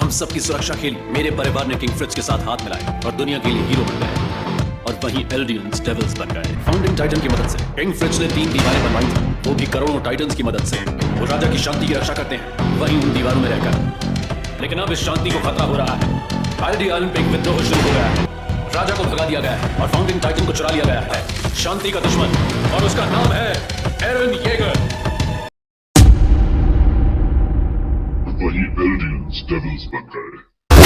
हम सबकी सुरक्षा के लिए मेरे परिवार ने किंग फ्रिट्ज के साथ हाथ मिलाए और दुनिया के लिए हीरो बन गए। और वहीं एल्डियंस डेविल्स बन गए। फाउंडिंग टाइटन की मदद से किंग फ्रिट्ज ने 3 दीवारें बनवाई थी, वो भी करोड़ों टाइटन्स की मदद से। वो राजा की शांति की रक्षा करते हैं, वहीं उन दीवारों में रहकर। लेकिन अब इस शांति को खतरा हो रहा है। पायडी आइलैंड पे एक विद्रोह शुरू हो गया है। राजा को भगा दिया गया है और फाउंडिंग टाइटन को चुरा लिया गया है शांति का दुश्मन, और उसका नाम है एरन येगर। वही एल्डियंस डेविल्स बन गए।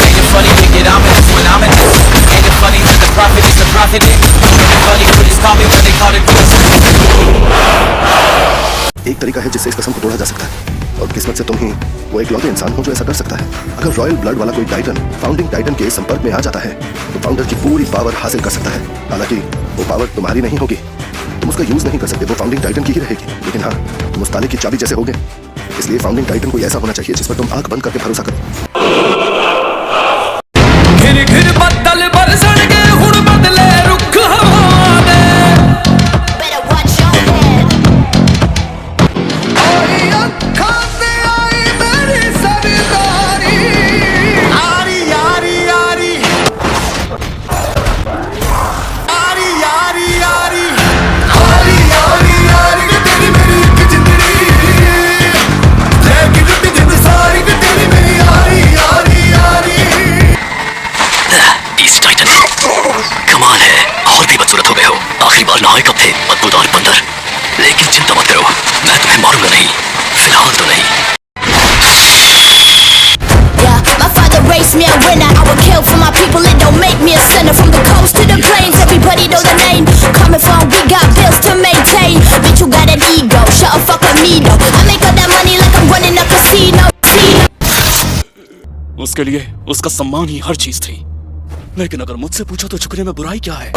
Ain't it funny we get ominous when I'm in this? Ain't it funny that the prophet is the prophet is? Ain't it funny who just call me when they call it this? एक तरीका है जिससे इस कसम को तोड़ा जा सकता है, और किस्मत से तुम ही वो एक लौते इंसान हो जो ऐसा कर सकता है। अगर रॉयल ब्लड वाला कोई टाइटन फाउंडिंग टाइटन के संपर्क में आ जाता है तो फाउंडर की पूरी पावर हासिल कर सकता है। हालांकि वो पावर तुम्हारी नहीं होगी, तुम उसका यूज नहीं कर सकते, वो फाउंडिंग टाइटन की ही रहेगी। लेकिन हाँ, तुम उस ताले की चाबी जैसे होगे। इसलिए फाउंडिंग टाइटन कोई ऐसा होना चाहिए जिस पर तुम आंख बंद करके भरोसा करो। कमाल है, और भी बदसूरत हो गए हो। आखिरी बार नहाए कब थे, बदबूदार बंदर। लेकिन चिंता मत करो, मैं तुम्हें मारूंगा नहीं, फिलहाल तो नहीं। Yeah, my father raised me a winner. I would kill for my people, it don't make me a sinner. From the coast to the plains, everybody know the name. Coming from, we got bills to maintain. Bitch, you got an ego, shut up, fuck with me though. I make all that money like I'm running a casino. उसके लिए उसका सम्मान ही हर चीज थी। लेकिन अगर मुझसे पूछो तो झुकने में बुराई क्या है?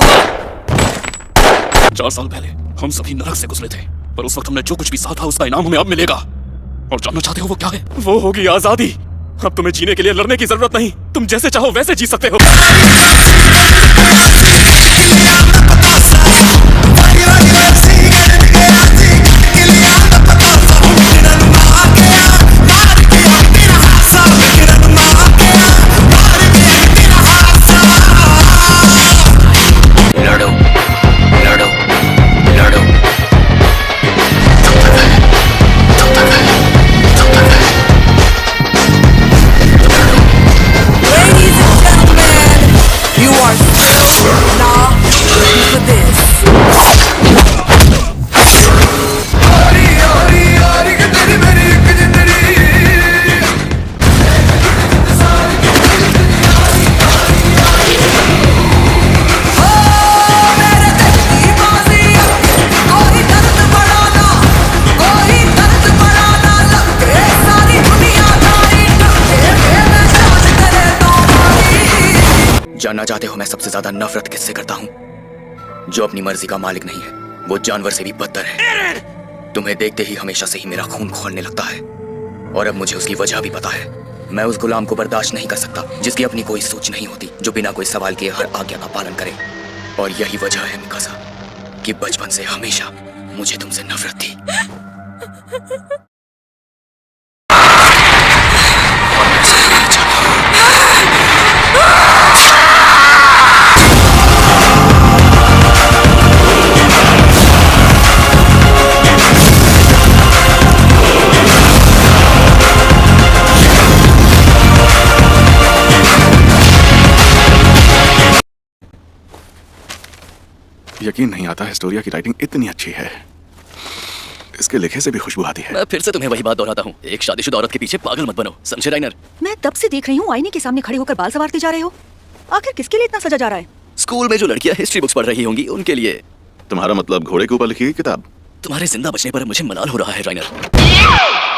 4 साल पहले हम सभी नरक से गुजरे थे, पर उस वक्त हमने जो कुछ भी साधा उसका इनाम हमें अब मिलेगा। और जानना चाहते हो वो क्या है? वो होगी आजादी। अब तुम्हें जीने के लिए लड़ने की जरूरत नहीं, तुम जैसे चाहो वैसे जी सकते हो। जानना चाहते हो मैं सबसे ज्यादा नफरत किससे करता हूँ? जो अपनी मर्जी का मालिक नहीं है, वो जानवर से भी बदतर है। तुम्हें देखते ही हमेशा से ही मेरा खून खौलने लगता है, और अब मुझे उसकी वजह भी पता है। मैं उस गुलाम को बर्दाश्त नहीं कर सकता जिसकी अपनी कोई सोच नहीं होती, जो बिना कोई सवाल किए हर आज्ञा का पालन करे। और यही वजह है मिकासा कि बचपन से हमेशा मुझे तुमसे नफरत थी। यकीन नहीं आता हिस्टोरिया की राइटिंग इतनी अच्छी है। इसके लिखे से भी खुशबू आती है। मैं फिर से तुम्हें वही बात दोहराता हूँ, एक शादीशुदा औरत के पीछे पागल मत बनो, समझे राइनर? मैं तब से देख रही हूँ आईने के सामने खड़े होकर बाल संवारते जा रहे हो। आखिर किसके लिए इतना सजा जा रहा है? स्कूल में जो लड़कियां हिस्ट्री बुक्स पढ़ रही होंगी उनके लिए। तुम्हारा मतलब घोड़े के ऊपर लिखी गई किताब? तुम्हारे जिंदा बचने पर मुझे मलाल हो रहा है राइनर।